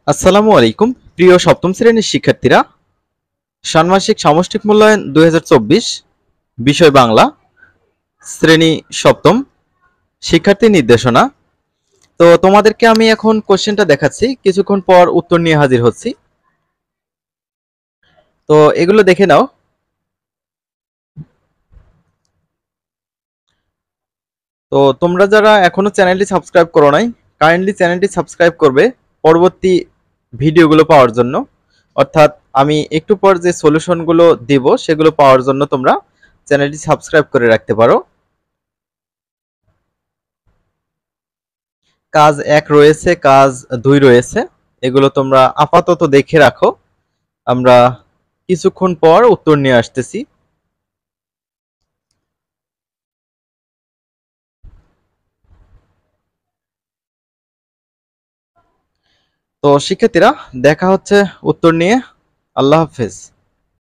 আসসালামু আলাইকুম প্রিয় সপ্তম শ্রেণীর শিক্ষার্থীরা। ষান্মাসিক সামষ্টিক মূল্যায়ন 2024, বিষয় বাংলা, শ্রেণী সপ্তম, শিক্ষার্থী নির্দেশনা। তো তোমাদেরকে আমি এখন কোশ্চেনটা দেখাচ্ছি, কিছুক্ষণ পর উত্তর নিয়ে হাজির হচ্ছি। তো এগুলো দেখে নাও। তো তোমরা যারা এখনো চ্যানেলটি সাবস্ক্রাইব করো নাই, কাইন্ডলি চ্যানেলটি সাবস্ক্রাইব করবে পরবর্তী ভিডিওগুলো পাওয়ার জন্য। অর্থাৎ আমি একটু পর যে সলিউশনগুলো দেব সেগুলো পাওয়ার জন্য তোমরা চ্যানেলটি সাবস্ক্রাইব করে রাখতে পারো। কাজ 1 রয়েছে, কাজ 2 রয়েছে, এগুলো তোমরা আপাতত দেখে রাখো। আমরা কিছুক্ষণ পর উত্তর নিয়ে আসতেছি। তো শিক্ষার্থীরা, দেখা হচ্ছে উত্তর নিয়ে। আল্লাহ হাফেজ।